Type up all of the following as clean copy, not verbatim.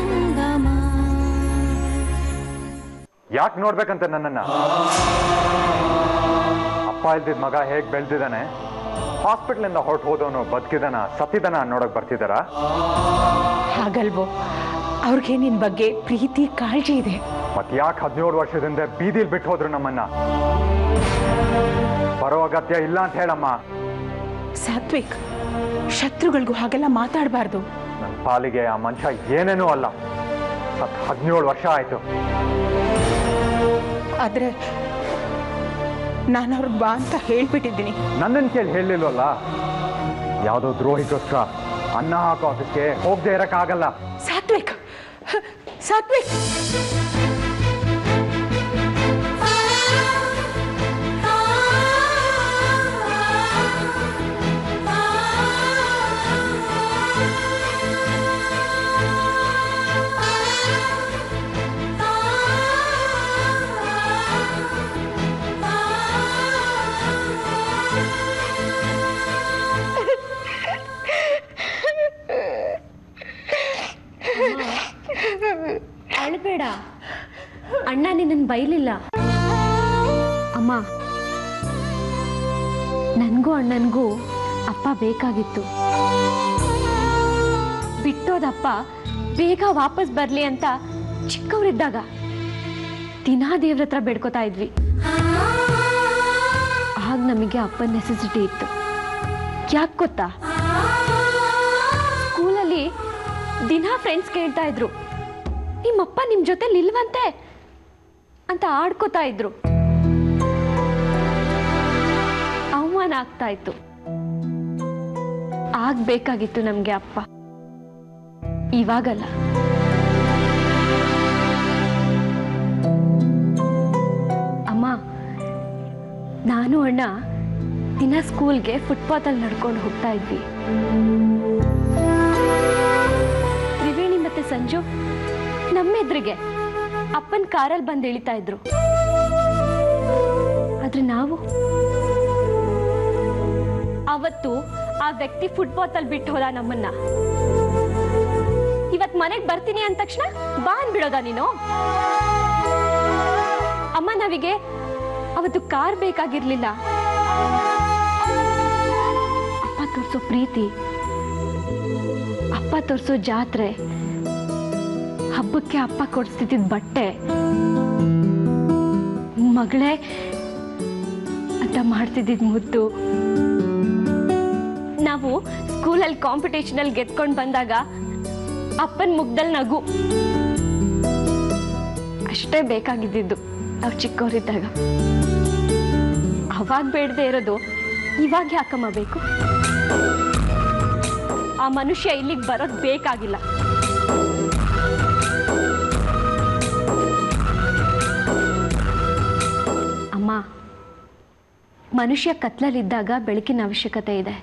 ಸಂಗಮ. ಯಾಕೆ ನೋಡ್ಬೇಕಂತ ನನ್ನನ್ನ? ಅಪ್ಪ ಇಲ್ದಿದ್ ಮಗ ಹೇಗ್ ಬೆಳೆದಿದ್ದಾನೆ, ಹಾಸ್ಪಿಟಲ್ ಇಂದ ಹೊರಟು ಹೋದವನು ಬದುಕಿದನ ಸತ್ತಿದನ ನೋಡಕ್ ಬರ್ತಿದಾರ? ಹಾಗಲ್ವೋ, ಅವ್ರಿಗೆ ನಿನ್ ಬಗ್ಗೆ ಪ್ರೀತಿ ಕಾಳಜಿ ಇದೆ. ಮತ್ ಯಾಕೆ 17 ವರ್ಷದಿಂದ ಬೀದಿಲ್ ಬಿಟ್ಟು ಹೋದ್ರು ನಮ್ಮನ್ನ? ಬರೋ ಅಗತ್ಯ ಇಲ್ಲ ಅಂತ ಹೇಳಮ್ಮ. ಸಾತ್ವಿಕ್, ಶತ್ರುಗಳಿಗೂ ಹಾಗೆಲ್ಲ ಮಾತಾಡಬಾರ್ದು. ನನ್ನ ಪಾಲಿಗೆ ಆ ಮನುಷ್ಯ ಏನೇನೂ ಅಲ್ಲ. 17 ವರ್ಷ ಆಯ್ತು. ಆದ್ರೆ ನಾನು ಅವ್ರಿಗೆ ಬಾ ಅಂತ ಹೇಳ್ಬಿಟ್ಟಿದ್ದೀನಿ. ನನ್ನನ್ನು ಕೇಳಿ ಹೇಳಿಲ್ವಲ್ಲ. ಯಾವುದೋ ದ್ರೋಹಿಗೋಸ್ಕರ ಅನ್ನ ಹಾಕೋ ಆಫೀಸ್ಗೆ ಹೋಗದೆ ಇರಕ್ಕಾಗಲ್ಲ. ಸಾತ್ವಿಕ್, ಸಾತ್ವಿಕ್, ಅಳಬೇಡ, ಅಣ್ಣ ನಿನ್ನನ್ನು ಬೈಲಿಲ್ಲ. ಅಮ್ಮ, ನನಗೂ ಅಣ್ಣನಿಗೂ ಅಪ್ಪ ಬೇಕಾಗಿತ್ತು. ಬಿಟ್ಟೋದಪ್ಪ ಬೇಗ ವಾಪಸ್ ಬರಲಿ ಅಂತ ಚಿಕ್ಕವರಿದ್ದಾಗ ದಿನಾ ದೇವ್ರ ಹತ್ರ ಬೇಡ್ಕೋತಾ ಇದ್ವಿ. ಆಗ ನಮಗೆ ಅಪ್ಪನ ನೆಸೆಸಿಟಿ ಇತ್ತು. ಯಾಕೆ ಗೊತ್ತಾ? ಸ್ಕೂಲಲ್ಲಿ ದಿನಾ ಫ್ರೆಂಡ್ಸ್ ಕೇಳ್ತಾ ಇದ್ರು, ನಿಮ್ಮಪ್ಪ ನಿಮ್ ಜೊತೆ ನಿಲ್ವಂತೆ ಅಂತ ಆಡ್ಕೋತಾ ಇದ್ರು. ಅವಮಾನ ಆಗ್ತಾ ಇತ್ತು. ಆಗ್ಬೇಕಾಗಿತ್ತು ನಮ್ಗೆ ಅಪ್ಪ, ಇವಾಗಲ್ಲ. ಅಮ್ಮ, ನಾನು ಅಣ್ಣ ದಿನ ಸ್ಕೂಲ್ಗೆ ಫುಟ್ಪಾತಲ್ಲಿ ನಡ್ಕೊಂಡು ಹೋಗ್ತಾ ಇದ್ವಿ. ತ್ರಿವೇಣಿ ಮತ್ತೆ ಸಂಜು ನಮ್ಮೆದ್ರಿಗೆ ಅಪ್ಪನ ಕಾರಲ್ಲಿ ಬಂದು ಇಳಿತಾ ಇದ್ರು. ಆದ್ರೆ ನಾವು ಅವತ್ತು ಆ ವ್ಯಕ್ತಿ ಫುಟ್ಪಾತಲ್ಲಿ ಬಿಟ್ಟು ಹೋದ ನಮ್ಮನ್ನ. ಇವತ್ ಮನೆಗೆ ಬರ್ತೀನಿ ಅಂದ ತಕ್ಷಣ ಬಾ ಅಂದ್ಬಿಡೋದ ನೀನು? ಅಮ್ಮ, ನಾವಿಗೆ ಅವತ್ತು ಕಾರ್ ಬೇಕಾಗಿರ್ಲಿಲ್ಲ. ಅಪ್ಪ ತೋರ್ಸೋ ಪ್ರೀತಿ, ಅಪ್ಪ ತೋರ್ಸೋ ಜಾತ್ರೆ, ಹಬ್ಬಕ್ಕೆ ಅಪ್ಪ ಕೊಡಿಸ್ತಿದ್ದ ಬಟ್ಟೆ, ಮಗಳೇ ಅಂತ ಮಾಡ್ತಿದ್ದಿದ್ ಮುದ್ದು, ನಾವು ಸ್ಕೂಲಲ್ಲಿ ಕಾಂಪಿಟೇಷನಲ್ಲಿ ಗೆದ್ಕೊಂಡು ಬಂದಾಗ ಅಪ್ಪನ ಮುಗ್ದಲ್ಲಿ ನಗು, ಅಷ್ಟೇ ಬೇಕಾಗಿದ್ದಿದ್ದು ನಾವು ಚಿಕ್ಕವರಿದ್ದಾಗ. ಅವಾಗ ಬೇಡದೆ ಇರೋದು ಇವಾಗ ಯಾಕಮ್ಮ ಬೇಕು? ಆ ಮನುಷ್ಯ ಇಲ್ಲಿಗೆ ಬರೋದು ಬೇಕಾಗಿಲ್ಲ. ಅಮ್ಮ, ಮನುಷ್ಯ ಕತ್ಲಲ್ಲಿದ್ದಾಗ ಬೆಳಕಿನ ಅವಶ್ಯಕತೆ ಇದೆ.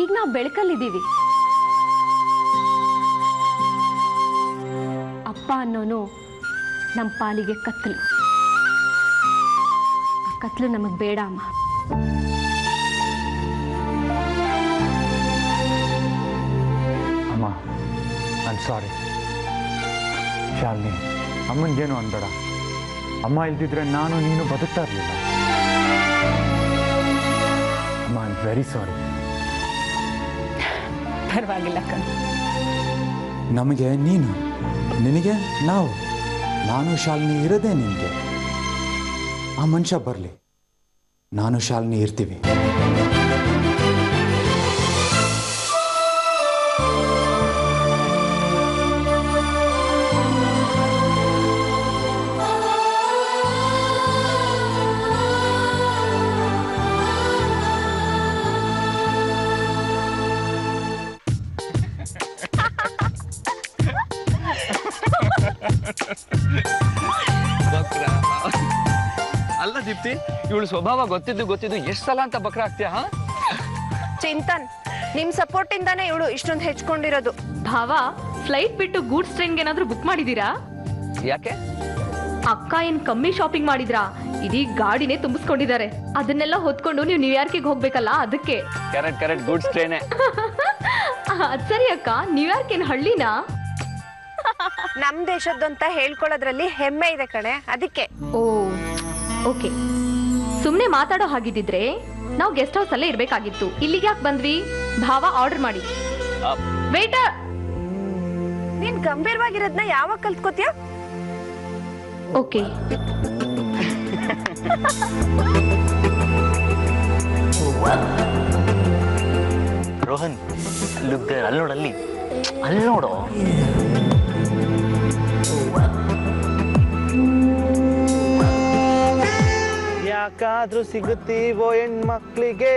ಈಗ ನಾವು ಬೆಳಕಲ್ಲಿದ್ದೀವಿ. ಅಪ್ಪ ಅನ್ನೋನು ನಮ್ಮ ಪಾಲಿಗೆ ಕತ್ತಲು. ಆ ಕತ್ತಲು ನಮಗೆ ಬೇಡ ಅಮ್ಮ. ಅಮ್ಮ, ಐ ಸಾರಿ. ಶಾಲಿನಿ, ಅಮ್ಮನಿಗೇನು ಅನ್ಬೇಡ. ಅಮ್ಮ ಇಲ್ದಿದ್ರೆ ನಾನು ನೀನು ಬದುಕ್ತಾ ಇರಲಿಲ್ಲ. ಅಮ್ಮ, ಐ ಆಮ್ ವೆರಿ ಸಾರಿ. ಪರವಾಗಿಲ್ಲ ಕಣ್. ನಮಗೆ ನೀನು, ನಿನಗೆ ನಾವು, ನಾನು ಶಾಲಿನಿ ಇರೋದೇ ನಿನಗೆ. ಆ ಮನುಷ್ಯ ಬರಲಿ, ನಾನು ಶಾಲಿನಿ ಇರ್ತೀವಿ. ಅಲ್ಲ ದೀಪ್ತಿ, ಇವಳು ಸ್ವಭಾವ ಗೊತ್ತಿದ್ದು ಎಷ್ಟು ಸಲ ಅಂತ ಬಕ್ರ ಆಗ್ತೀಯ? ಚಿಂತನ್, ನಿಮ್ ಸಪೋರ್ಟ್ ಇಂದಾನೆ ಇವಳು ಇಷ್ಟೊಂದು ಹೆಚ್ಕೊಂಡಿರೋದು. ಭಾವ, ಫ್ಲೈಟ್ ಬಿಟ್ಟು ಗೂಡ್ಸ್ ಟ್ರೈನ್ಗೆ ಏನಾದ್ರೂ ಬುಕ್ ಮಾಡಿದೀರಾ? ಯಾಕೆ? ಅಕ್ಕ ಏನ್ ಕಮ್ಮಿ ಶಾಪಿಂಗ್ ಮಾಡಿದ್ರಾ? ಇಡೀ ಗಾಡಿನೇ ತುಂಬಿಸ್ಕೊಂಡಿದ್ದಾರೆ. ಅದನ್ನೆಲ್ಲ ಹೊತ್ಕೊಂಡು ನೀವು ನ್ಯೂಯಾರ್ಕಿಗೆ ಹೋಗ್ಬೇಕಲ್ಲ, ಅದಕ್ಕೆ. ಕರೆಕ್ಟ್, ಗೂಡ್ಸ್ ಟ್ರೈನೇ. ಅದ್ ಸರಿ ಅಕ್ಕ, ನ್ಯೂಯಾರ್ಕ್ ಏನ್ ಹಳ್ಳಿನಾ? ನಮ್ ದೇಶದ್ದು ಅಂತ ಹೇಳ್ಕೊಳ್ಳೋದ್ರಲ್ಲಿ ಹೆಮ್ಮೆ ಇದೆ ಕಣೆ, ಅದಕ್ಕೆ. ಓ ಓಕೆ. ಸುಮ್ನೆ ಮಾತಾಡೋ ಹಾಗಿದ್ದಿದ್ರೆ ನಾವು ಗೆಸ್ಟ್ ಹೌಸ್ ಅಲ್ಲೇ ಇರ್ಬೇಕಾಗಿತ್ತು. ಇಲ್ಲಿಗೆ ಯಾಕೆ ಬಂದ್ವಿ? ಭಾವ ಆರ್ಡರ್ ಮಾಡಿ. ವೇಟರ್, ನೀನ್ ಗಂಭೀರವಾಗಿರೋದ್ನ ಯಾವಾಗ ಕಲ್ತ್ಕೋತೀಯ? ಓಕೆ. ರೋಹನ್, ಲುಕ್ ದೇರ್, ಅಲ್ಲಿ ನೋಡಲ್ಲಿ, ಅಲ್ಲಿ ನೋಡು. ಯಾಕಾದ್ರೂ ಸಿಗುತ್ತೀವೋ ಹೆಣ್ಮಕ್ಳಿಗೆ,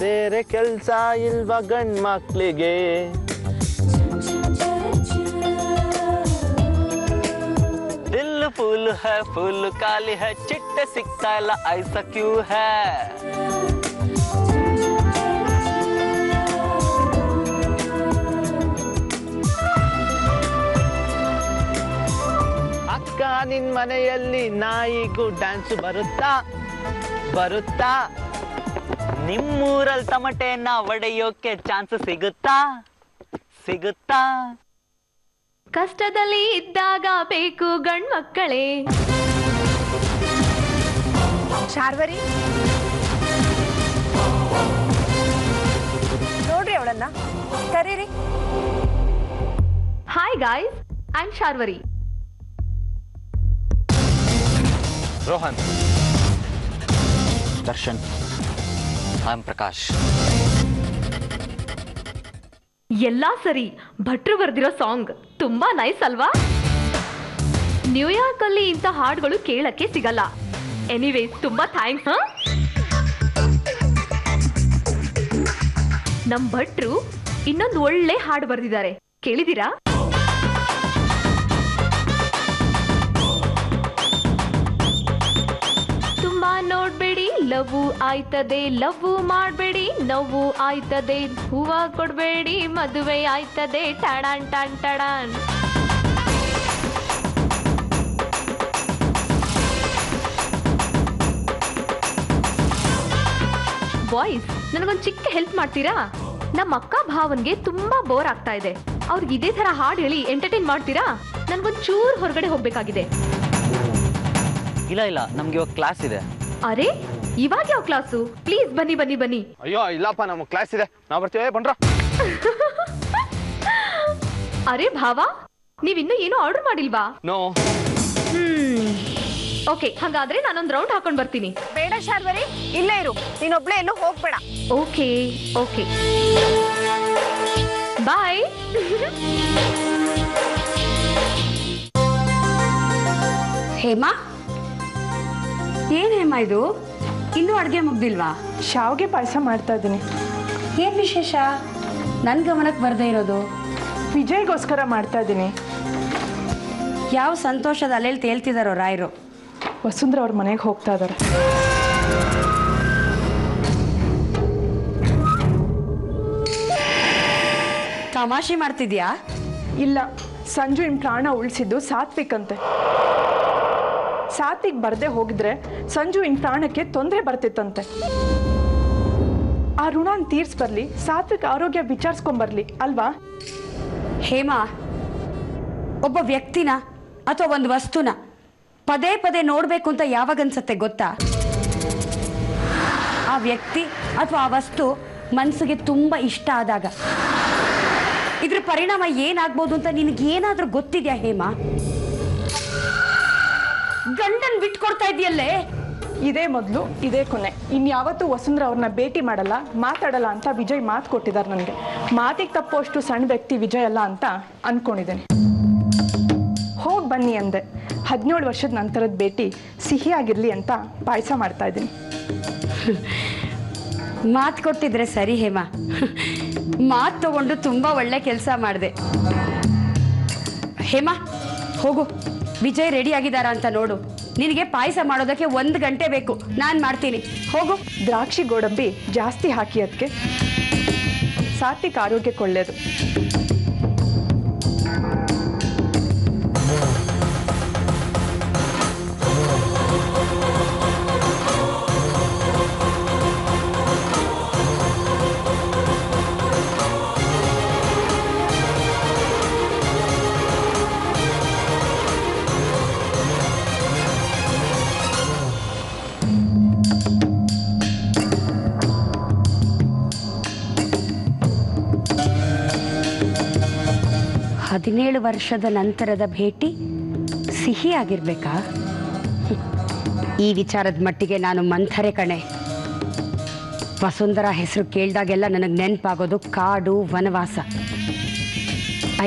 ಬೇರೆ ಕೆಲ್ಸ ಇಲ್ವಾ ಗಂಡ್ ಮಕ್ಳಿಗೆ? ದಿಲ್ ಫುಲ್ ಹೈ ಫುಲ್ ಖಾಲಿ ಹೈ, ಚಿಟ್ಟೆ ಸಿಗ್ತಾ ಇಲ್ಲ ಐಸ ಕ್ಯೂ ಹೈ. ಅಕ್ಕ ನಿನ್ ಮನೆಯಲ್ಲಿ ನಾಯಿಗೂ ಡ್ಯಾನ್ಸ್ ಬರುತ್ತಾ? ಬರುತ್ತಾ? ನಿಮ್ಮೂರಲ್ಲಿ ತಮಟೆಯನ್ನ ಒಡೆಯೋಕೆ ಚಾನ್ಸ್ ಸಿಗುತ್ತಾ? ಸಿಗುತ್ತಾ? ಕಷ್ಟದಲ್ಲಿ ಇದ್ದಾಗ ಬೇಕು ಗಂಡ್ ಮಕ್ಕಳೇ. ಶಾರ್ವರಿ, ನೋಡ್ರಿ ಅವಳನ್ನ, ಕರೀರಿ. Hi guys, I am Sharvari. Rohan. Darshan. I am Prakash. ಎಲ್ಲಾ ಸರಿ. ಭಟ್ರು ಬರ್ದಿರೋ ಸಾಂಗ್ ತುಂಬಾ ನೈಸ್ ಅಲ್ವಾ? ನ್ಯೂಯಾರ್ಕ್ ಅಲ್ಲಿ ಇಂಥ ಹಾಡುಗಳು ಕೇಳಕ್ಕೆ ಸಿಗಲ್ಲ. ಎನಿವೇಸ್ ತುಂಬಾ ಥ್ಯಾಂಕ್ಸ್. ನಮ್ ಭಟ್ರು ಇನ್ನೊಂದು ಒಳ್ಳೆ ಹಾಡು ಬರ್ದಿದ್ದಾರೆ, ಕೇಳಿದೀರಾ? ತುಂಬಾ ನೋಡ್ಬೇಡಿ ಲವ್ ಆಯ್ತದೆ, ಲವ್ ಮಾಡ್ಬೇಡಿ ನೋವು ಆಯ್ತದೆ, ಹೂವ ಕೊಡ್ಬೇಡಿ ಮದುವೆ ಆಯ್ತದೆ, ಟಡಾನ್ ಟನ್ ಟಡಾನ್. ಬಾಯ್ಸ್, ನನಗೊಂದು ಚಿಕ್ಕ ಹೆಲ್ಪ್ ಮಾಡ್ತೀರಾ? ನಮ್ಮ ಅಕ್ಕ ಭಾವನ್ಗೆ ತುಂಬಾ ಬೋರ್ ಆಗ್ತಾ ಇದೆ. ಅವ್ರಿಗೆ ಇದೇ ತರ ಹಾಡು ಹೇಳಿ ಎಂಟರ್ಟೈನ್ ಮಾಡ್ತೀರಾ? ನನ್ಗೊಂದ್ ಚೂರ್ ಹೊರಗಡೆ ಹೋಗ್ಬೇಕಾಗಿದೆ. ಇಲ್ಲ ಇಲ್ಲ, ನಮ್ಗೆ ಇವಾಗ ಕ್ಲಾಸ್ ಇದೆ. ಅರೆ, ಇವಾಗ ಯಾವ ಕ್ಲಾಸು? ಪ್ಲೀಸ್ ಬನ್ನಿ ಬನ್ನಿ ಬನ್ನಿ. ಅಯ್ಯೋ ಇಲ್ಲಪ್ಪ, ನಮ್ಗೆ ಕ್ಲಾಸ್ ಇದೆ, ನಾವು ಬರ್ತೀವಿ, ಬನ್ರ. ಅರೆ ಭಾವ, ನೀವಿನ್ನೂ ಏನೂ ಆರ್ಡರ್ ಮಾಡಿಲ್ವಾ? ನೋ. ಓಕೆ, ಹಾಗಾದ್ರೆ ನಾನೊಂದು ರೌಂಡ್ ಹಾಕೊಂಡ್ ಬರ್ತೀನಿ. ಬೇಡ ಶಾರ್ವರಿ, ಇಲ್ಲೇ ಇರು, ನೀನೊಬ್ಳೆ ಎಲ್ಲೂ ಹೋಗ್ಬೇಡ. ಓಕೆ ಓಕೆ, ಬಾಯ್. ಹೇಮಾ, ಏನ್ ಹೇಮಾ ಇದು? ಇನ್ನೂ ಅಡುಗೆ ಮುಗ್ದಿಲ್ವಾ? ಶಾವ್ಗೆ ಪಾಯಸ ಮಾಡ್ತಾ ಇದ್ದೀನಿ. ಏನ್ ವಿಶೇಷ? ನನ್ನ ಗಮನಕ್ಕೆ ಬರದೇ ಇರೋದು? ವಿಜಯ್ಗೋಸ್ಕರ ಮಾಡ್ತಾ ಇದ್ದೀನಿ. ಯಾವ ಸಂತೋಷದ ಅಲ್ಲೇಲಿ ತೇಲ್ತಿದಾರೋ ರಾಯರು. ವಸುಂಧರಾ ಅವ್ರ ಮನೆಗೆ ಹೋಗ್ತಾ ಇದ್ದಾರೆ. ತಮಾಷೆ ಮಾಡ್ತಿದ್ಯಾ? ಇಲ್ಲ, ಸಂಜು ಇನ್ ಪ್ರಾಣ ಉಳಿಸಿದ್ದು ಸಾತ್ವಿಕ್ ಅಂತೆ. ಸಾತ್ವಿಕ್ ಬರದೆ ಹೋಗಿದ್ರೆ ಸಂಜು ಇನ್ ಪ್ರಾಣಕ್ಕೆ ತೊಂದರೆ ಬರ್ತಿತ್ತಂತೆ. ಆ ಋಣನ ತೀರ್ಸ್ ಬರ್ಲಿ, ಸಾತ್ವಿಕ್ ಆರೋಗ್ಯ ವಿಚಾರಿಸ್ಕೊಂಬರ್ಲಿ ಅಲ್ವಾ? ಹೇಮಾ, ಒಬ್ಬ ವ್ಯಕ್ತಿನ ಅಥವಾ ಒಂದು ವಸ್ತುನ ಪದೇ ಪದೇ ನೋಡ್ಬೇಕು ಅಂತ ಯಾವಾಗ ಅನ್ಸತ್ತೆ ಗೊತ್ತಾ? ಆ ವ್ಯಕ್ತಿ ಅಥವಾ ಆ ವಸ್ತು ಮನಸ್ಸಿಗೆ ತುಂಬಾ ಇಷ್ಟ ಆದಾಗ. ಇದ್ರ ಪರಿಣಾಮ ಏನಾಗ್ಬೋದು ಅಂತ ನಿನಗೇನಾದ್ರೂ ಗೊತ್ತಿದ್ಯಾ ಹೇಮಾ? ಗಂಡನ್ ಬಿಟ್ಕೊಡ್ತಾ ಇದೆಯಲ್ಲೇ. ಇದೇ ಮೊದಲು ಇದೇ ಕೊನೆ. ಇನ್ಯಾವತ್ತೂ ವಸುಂಧರಾ ಅವ್ರನ್ನ ಭೇಟಿ ಮಾಡಲ್ಲ, ಮಾತಾಡಲ್ಲ ಅಂತ ವಿಜಯ್ ಮಾತು ಕೊಟ್ಟಿದ್ದಾರೆ ನನಗೆ. ಮಾತಿಗೆ ತಪ್ಪುವಷ್ಟು ಸಣ್ಣ ವ್ಯಕ್ತಿ ವಿಜಯ್ ಅಲ್ಲ ಅಂತ ಅನ್ಕೊಂಡಿದ್ದೇನೆ. ಹೋಗಿ ಬನ್ನಿ ಅಂದೆ. 17 ವರ್ಷದ ನಂತರದ ಭೇಟಿ ಸಿಹಿಯಾಗಿರ್ಲಿ ಅಂತ ಪಾಯಸ ಮಾಡ್ತಾ ಇದ್ದೀನಿ. ಮಾತು ಕೊಟ್ಟಿದ್ರೆ ಸರಿ ಹೇಮಾ, ಮಾತು ತಗೊಂಡು ತುಂಬಾ ಒಳ್ಳೆ ಕೆಲಸ ಮಾಡಿದೆ. ಹೇಮಾ, ಹೋಗು, ವಿಜಯ್ ರೆಡಿ ಆಗಿದಾರ ಅಂತ ನೋಡು. ನಿನಗೆ ಪಾಯಸ ಮಾಡೋದಕ್ಕೆ 1 ಗಂಟೆ ಬೇಕು, ನಾನು ಮಾಡ್ತೀನಿ, ಹೋಗು. ದ್ರಾಕ್ಷಿ ಗೋಡಂಬಿ ಜಾಸ್ತಿ ಹಾಕಿ, ಅದಕ್ಕೆ ಸಾತ್ವಿಕ್ ಆರೋಗ್ಯಕ್ಕೆ ಒಳ್ಳೆಯದು. 17 ವರ್ಷದ ನಂತರದ ಭೇಟಿ ಸಿಹಿಯಾಗಿರ್ಬೇಕಾ? ಈ ವಿಚಾರದ ಮಟ್ಟಿಗೆ ನಾನು ಮಂಥರೆ ಕಣೆ. ವಸುಂಧರಾ ಹೆಸರು ಕೇಳಿದಾಗೆಲ್ಲ ನನಗೆ ನೆನಪಾಗೋದು ಕಾಡು ವನವಾಸ.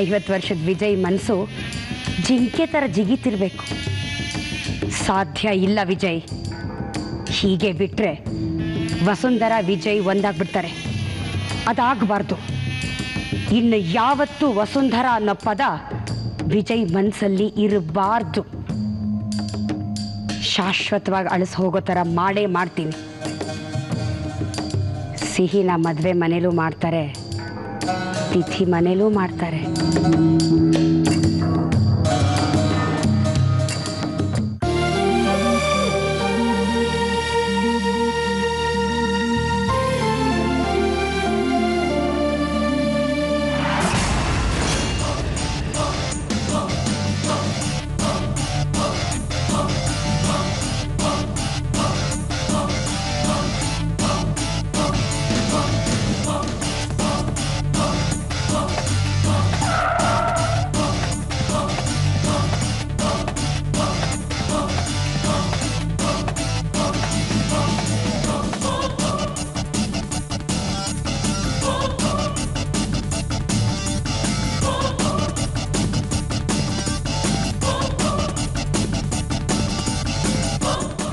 50 ವರ್ಷದ ವಿಜಯ್ ಮನಸ್ಸು ಜಿಂಕೆ ಥರ ಜಿಗಿತಿರ್ಬೇಕು. ಸಾಧ್ಯ ಇಲ್ಲ ವಿಜಯ್. ಹೀಗೆ ಬಿಟ್ಟರೆ ವಸುಂಧರಾ ವಿಜಯ್ ಒಂದಾಗ್ಬಿಡ್ತಾರೆ. ಅದಾಗಬಾರ್ದು. ಇನ್ನು ಯಾವತ್ತೂ ವಸುಂಧರಾ ಅನ್ನೋ ಪದ ವಿಜಯ್ ಮನಸ್ಸಲ್ಲಿ ಇರಬಾರ್ದು. ಶಾಶ್ವತವಾಗಿ ಅಳಿಸ್ ಹೋಗೋ ಥರ ಮಾಡೇ ಮಾಡ್ತೀನಿ. ಸಿಹಿನ ಮದುವೆ ಮನೇಲೂ ಮಾಡ್ತಾರೆ, ತಿಥಿ ಮನೇಲೂ ಮಾಡ್ತಾರೆ.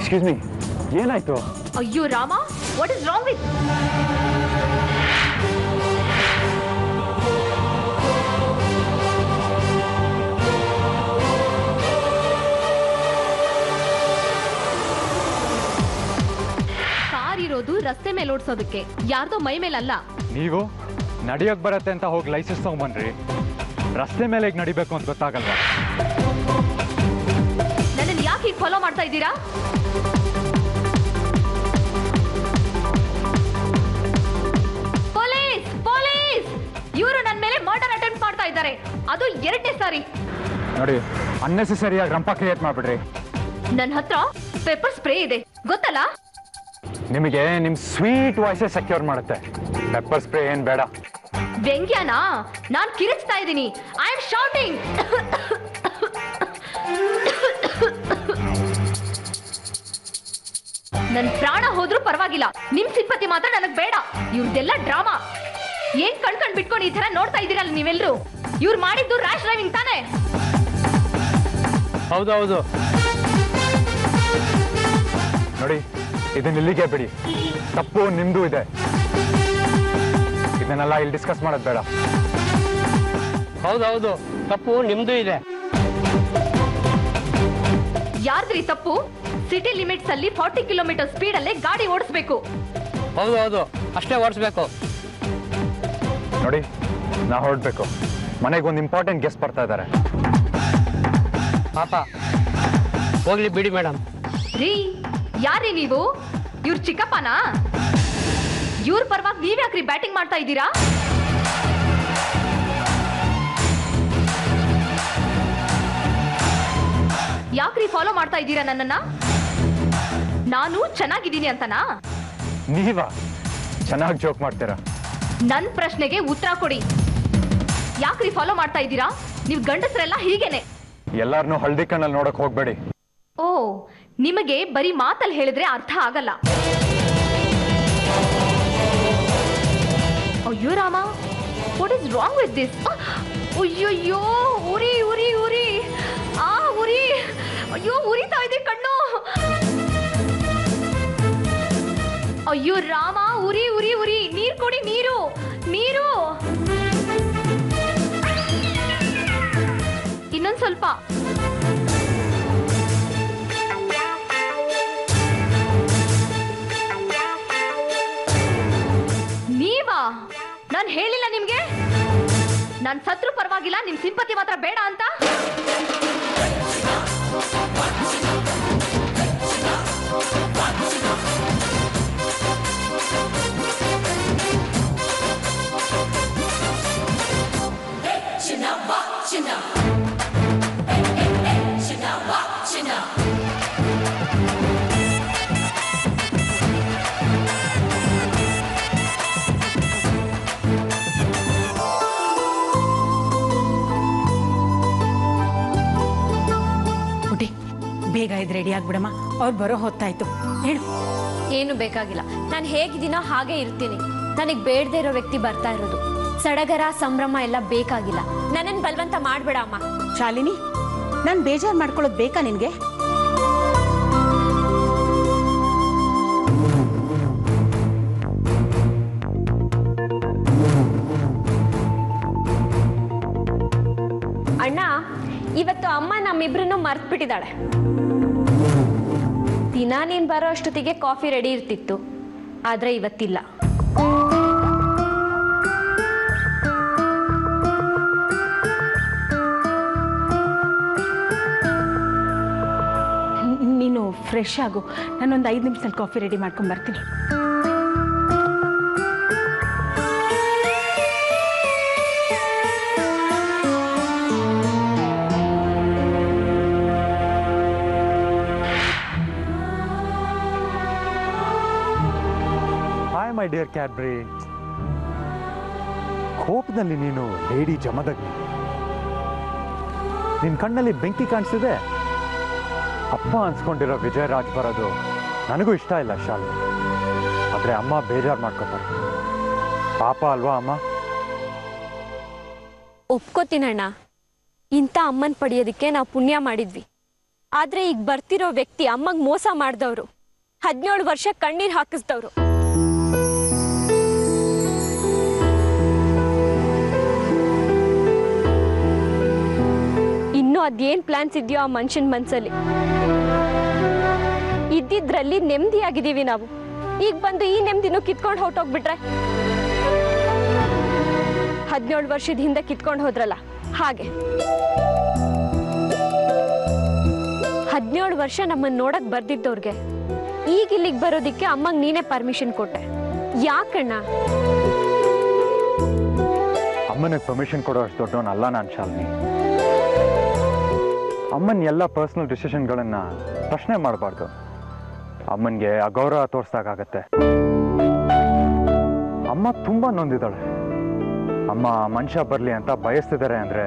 ಎಕ್ಸ್ಕ್ಯೂಸ್ ಮೀ, ಏನಾಯ್ತು? ಅಯ್ಯೋ Rama, what is wrong with? Car ಇರೋದು ರಸ್ತೆ ಮೇಲೆ ಓಡಿಸೋದಕ್ಕೆ, ಯಾರ್ದೋ ಮೈ ಮೇಲಲ್ಲ. ನೀವು ನಡಿಯೋಕ್ ಬರತ್ತೆ ಅಂತ ಹೋಗಿ ಲೈಸೆನ್ಸ್ ತಗೊಂಬನ್ರಿ. ರಸ್ತೆ ಮೇಲೆ ಹೇಗೆ ನಡಿಬೇಕು ಅಂತ ಗೊತ್ತಾಗಲ್ವಾ? ನನ್ನನ್ನು ಯಾಕೆ ಹೀಗೆ ಫಾಲೋ ಮಾಡ್ತಾ ಇದ್ದೀರಾ? Police police! ಇವರು ನನ್ನ ಮೇಲೆ ಮರ್ಡರ್ ಅಟೆಂಪ್ಟ್ ಮಾಡ್ತಾ ಇದ್ದಾರೆ, ಅದು 2ನೇ ಸಾರಿ. ನೋಡಿ, ಅನ್ನೆಸೆಸರಿಯಾಗಿ ರಂಪ ಕ್ರಿಯೇಟ್ ಮಾಡ್ಬಿಡ್ರಿ. ನನ್ನ ಹತ್ರ ಪೆಪ್ಪರ್ ಸ್ಪ್ರೇ ಇದೆ, ಗೊತ್ತಲ್ಲ? ನಿಮಗೆ ನಿಮ್ ಸ್ವೀಟ್ ವಾಯ್ಸೇ ಸೆಕ್ಯೂರ್ ಮಾಡುತ್ತೆ. ಪೆಪ್ಪರ್ ಸ್ಪ್ರೇ ಏನ್ ಬೇಡ. ವ್ಯಂಗ್ಯನಾ? ನಾನ್ ಕಿರಿಚ್ತಾ ಇದ್ದೀನಿ. I am shouting. ನನ್ ಪ್ರಾಣ ಹೋದ್ರೂ ಪರವಾಗಿಲ್ಲ, ನಿಮ್ ಸಿಂಪತಿ ಮಾತ್ರ ನನಗ್ ಬೇಡ. ಇವ್ರದೆಲ್ಲ ಡ್ರಾಮಾ. ಏನ್ ಕಣ್ಕಂಡ್ ಬಿಟ್ಕೊಂಡು ಈ ತರ ನೋಡ್ತಾ ಇದ್ದೀರಲ್ಲ ನೀವೆಲ್ರು? ಇವ್ರು ಮಾಡಿದ್ದು ರ್ಯಾಶ್ ಡ್ರೈವಿಂಗ್ ತಾನೇ? ಹೌದೌದು. ನೋಡಿ, ಇದನ್ನ ಇಲ್ಲಿಗೆ ಬಿಡಿ. ತಪ್ಪು ನಿಮ್ದು ಇದೆ. ಇದನ್ನೆಲ್ಲ ಇಲ್ಲಿ ಡಿಸ್ಕಸ್ ಮಾಡೋದು ಬೇಡ. ಹೌದೌದು, ತಪ್ಪು ನಿಮ್ದು ಇದೆ. ಯಾರ್ದ್ರಿ ತಪ್ಪು? ಸಿಟಿ ಲಿಮಿಟ್ಸ್ ಅಲ್ಲಿ 40 ಕಿಲೋಮೀಟರ್ ಸ್ಪೀಡ್ ಅಲ್ಲೇ ಗಾಡಿ ಓಡಿಸ್ಬೇಕು. ಹೌದೌದು, ಅಷ್ಟೇ ಓಡಿಸ್ಬೇಕು. ನೋಡಿ, ನಾ ಹೊರಡ್ಬೇಕು. ಮನೆಗೆ ಒಂದು ಇಂಪಾರ್ಟೆಂಟ್ ಗೆಸ್ಟ್ ಬರ್ತಾ ಇದ್ದಾರೆ. ಪಾಪ, ಹೋಗ್ಲಿ ಬಿಡಿ ಮೇಡಮ್. ರೀ, ಯಾರೀ ನೀವು? ಇವ್ರ ಚಿಕ್ಕಪ್ಪನಾ? ಇವ್ರ ಪರವಾಗಿ ನೀವ್ಯಾಕ್ರಿ ಬ್ಯಾಟಿಂಗ್ ಮಾಡ್ತಾ ಇದ್ದೀರಾ? ಯಾಕ್ರಿ ಫಾಲೋ ಮಾಡ್ತಾ ಇದ್ದೀರಾ ನನ್ನನ್ನ? ನಾನು ಚೆನ್ನಾಗಿದ್ದೀನಿ ಅಂತನಾ? ನೀವಾ ಚೆನ್ನಾಗಿ ಜೋಕ್ ಮಾಡ್ತೀರಾ? ನನ್ ಪ್ರಶ್ನೆಗೆ ಉತ್ತರ ಕೊಡಿ. ಯಾಕ್ರಿ ಫಾಲೋ ಮಾಡ್ತಾ ಇದ್ದೀರಾ? ನೀವು ಗಂಡಸರೆಲ್ಲ ಹೀಗೇನೆ. ಎಲ್ಲಾರನ್ನೂ ಹಳ್ದಿ ಕಣ್ಣಲ್ಲಿ ನೋಡಕ್ ಹೋಗ್ಬೇಡಿ. ಓ, ನಿಮಗೆ ಬರೀ ಮಾತಲ್ಲಿ ಹೇಳಿದ್ರೆ ಅರ್ಥ ಆಗಲ್ಲ. ಅಯ್ಯೋ Rama, what is wrong with this? ಅಯ್ಯಯ್ಯೋ, ಉರಿ ಉರಿ ಉರಿ, ಆ ಉರಿ, ಅಯ್ಯೋ ಉರಿತಾ ಇದೆ ಕಣ್ಣು. ಅಯ್ಯೋ ರಾಮ, ಉರಿ ಉರಿ ಉರಿ, ನೀರ್ ಕೊಡಿ, ನೀರು ನೀರು. ಇನ್ನೊಂದ್ ಸ್ವಲ್ಪ. ನೀವಾ? ನಾನು ಹೇಳಿಲ್ಲ ನಿಮ್ಗೆ ನಾನು ಸತ್ರು ಪರವಾಗಿಲ್ಲ, ನಿಮ್ ಸಿಂಪತಿ ಮಾತ್ರ ಬೇಡ ಅಂತ? ಬೇಗ ಇದು ರೆಡಿ ಆಗ್ಬಿಡಮ್ಮ, ಅವ್ರು ಬರೋ ಹೊತ್ತಾಯ್ತು. ಹೇಳು. ಏನು ಬೇಕಾಗಿಲ್ಲ, ನಾನು ಹೇಗಿದ್ದೀನೋ ಹಾಗೆ ಇರ್ತೀನಿ. ನನಗೆ ಬೇಡದೇ ಇರೋ ವ್ಯಕ್ತಿ ಬರ್ತಾ ಇರೋದು. ಸಡಗರ ಸಂಭ್ರಮ ಎಲ್ಲ ಬೇಕಾಗಿಲ್ಲ. ನನ್ನನ್ನು ಬಲವಂತ ಮಾಡ್ಬೇಡ ಅಮ್ಮ. ಶಾಲಿನಿ, ನಾನು ಬೇಜಾರು ಮಾಡ್ಕೊಳ್ಳೋದು ಬೇಕಾ ನಿನಗೆ? ಅಣ್ಣ, ಇವತ್ತು ಅಮ್ಮ ನಮ್ಮಿಬ್ರನ್ನು ಮರ್ತು ಬಿಟ್ಟಿದ್ದಾಳೆ. ದಿನ ನೀನು ಬರೋ ಅಷ್ಟೊತ್ತಿಗೆ ಕಾಫಿ ರೆಡಿ ಇರ್ತಿತ್ತು, ಆದರೆ ಇವತ್ತಿಲ್ಲ. ನೀನು ಫ್ರೆಶ್ ಆಗು, ನಾನೊಂದು 5 ನಿಮಿಷದಲ್ಲಿ ಕಾಫಿ ರೆಡಿ ಮಾಡ್ಕೊಂಡು ಬರ್ತೀನಿ. Hi my dear Cadbury. ಕೋಪದಲ್ಲಿ ನೀನು ಲೇಡಿ ಜಮದಗ್ನಿ. ನಿನ್ನ ಕಣ್ಣಲ್ಲಿ ಬೆಂಕಿ ಕಾಣಿಸಿದೆ. ಅಪ್ಪ ಅನ್ಸ್ಕೊಂಡಿರೋ ವಿಜಯರಾಜ್ ಬರೋದು ನನಗೂ ಇಷ್ಟ ಇಲ್ಲ ಶಾಲಿನಿ. ಆದರೆ ಅಮ್ಮ ಬೇಜಾರು ಮಾಡ್ಕೋತಾರೆ. ಪಾಪ ಅಲ್ವಾ ಅಮ್ಮ? ಒಪ್ಕೋತೀನಣ್ಣ, ಇಂಥ ಅಮ್ಮನ ಪಡೆಯೋದಕ್ಕೆ ನಾವು ಪುಣ್ಯ ಮಾಡಿದ್ವಿ. ಆದರೆ ಈಗ ಬರ್ತಿರೋ ವ್ಯಕ್ತಿ ಅಮ್ಮಗೆ ಮೋಸ ಮಾಡಿದವರು, 17 ವರ್ಷ ಕಣ್ಣೀರು ಹಾಕಿಸ್ದವ್ರು. ಇನ್ನೂ ಅದೇನ್ ಪ್ಲಾನ್ಸ್ ಇದೆಯೋ ಆ ಮನುಷ್ಯನ ಮನ್ಸಲ್ಲಿ. ಇದ್ದಿದ್ರಲ್ಲಿ ನೆಮ್ಮದಿಯಾಗಿದ್ದೀವಿ ನಾವು. ಈಗ ಬಂದು ಈ ನೆಮ್ಮದಿನೂ ಕಿತ್ಕೊಂಡು ಹೊರಟೋಗ್ಬಿಟ್ರೆ, 17 ವರ್ಷದ ಹಿಂದೆ ಕಿತ್ಕೊಂಡು ಹೋದ್ರಲ್ಲ ಹಾಗೆ. 17 ವರ್ಷ ನಮ್ಮನ್ನು ನೋಡಕ್ ಬರ್ದಿದ್ದವ್ರಿಗೆ ಈಗ ಇಲ್ಲಿಗೆ ಬರೋದಿಕ್ಕೆ ಅಮ್ಮಂಗೆ ನೀನೇ ಪರ್ಮಿಷನ್ ಕೊಟ್ಟೆ. ಯಾಕಣ್ಣ? ಅಮ್ಮನಿಗೆ ಪರ್ಮಿಷನ್ ಕೊಡೋ ಅಷ್ಟು ದೊಡ್ಡವನಲ್ಲ ನಾನು ಶಾಲಿನಿ. ಅಮ್ಮನ ಎಲ್ಲ ಪರ್ಸನಲ್ ಡಿಸಿಷನ್ಗಳನ್ನು ಪ್ರಶ್ನೆ ಮಾಡಬಾರ್ದು. ಅಮ್ಮನಿಗೆ ಅಗೌರವ ತೋರಿಸ್ದಾಗತ್ತೆ. ಅಮ್ಮ ತುಂಬ ನೊಂದಿದ್ದಾಳೆ. ಅಮ್ಮ ಮನುಷ್ಯ ಬರಲಿ ಅಂತ ಬಯಸ್ತಿದ್ದಾರೆ ಅಂದರೆ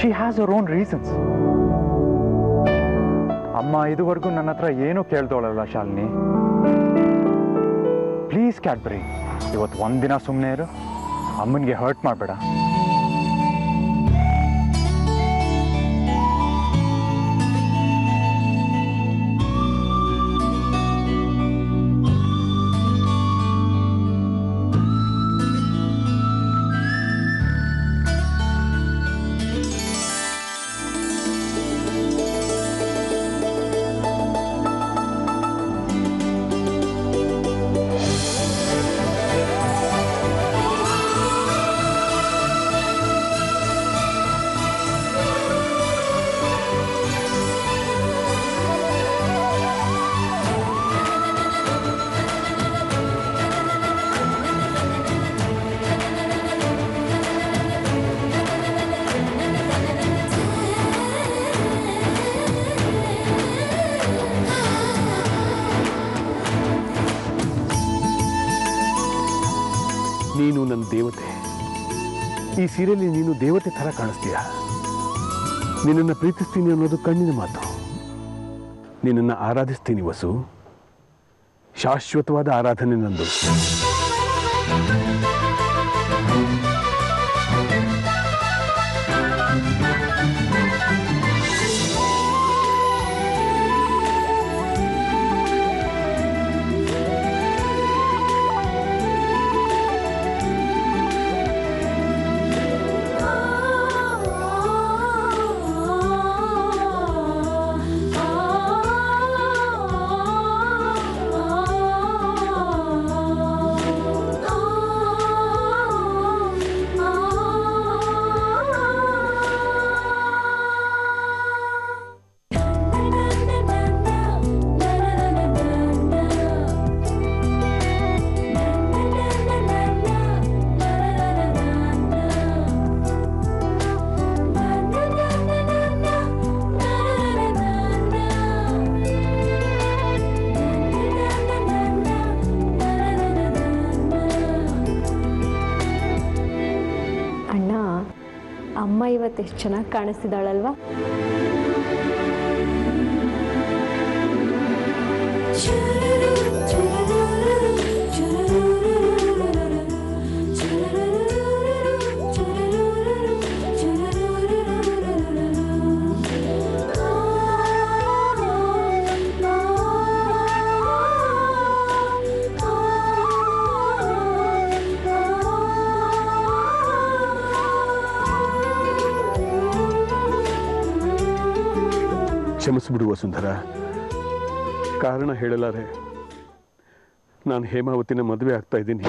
she has our own reasons. ಅಮ್ಮ ಇದುವರೆಗೂ ನನ್ನ ಹತ್ರ ಏನೂ ಕೇಳ್ದೋಳಲ್ಲ ಶಾಲಿನಿ. ಪ್ಲೀಸ್ ಕ್ಯಾಡ್ಬರಿ, ಇವತ್ತು ಒಂದಿನ ಸುಮ್ಮನೆ ಇರು. ಅಮ್ಮನಿಗೆ ಹರ್ಟ್ ಮಾಡಬೇಡ. ನೀನು ನನ್ನ ದೇವತೆ. ಈ ಸೀರೆಯಲ್ಲಿ ನೀನು ದೇವತೆ ಥರ ಕಾಣಿಸ್ತೀಯ. ನಿನ್ನನ್ನು ಪ್ರೀತಿಸ್ತೀನಿ ಅನ್ನೋದು ಕಣ್ಣಿನ ಮಾತು. ನಿನ್ನನ್ನು ಆರಾಧಿಸ್ತೀನಿ ವಸು. ಶಾಶ್ವತವಾದ ಆರಾಧನೆ ನಂದು. ಅಮ್ಮ ಇವತ್ತು ಎಷ್ಟು ಚೆನ್ನಾಗಿ ಕಾಣಿಸ್ತಿದ್ದಾಳಲ್ವಾ? ಕ್ಷಮಿಸ್ಬಿಡು ವಸುಂಧರ, ಕಾರಣ ಹೇಳಲಾರೆ. ನಾನು ಹೇಮಾವತಿನ ಮದುವೆ ಆಗ್ತಾ ಇದ್ದೀನಿ.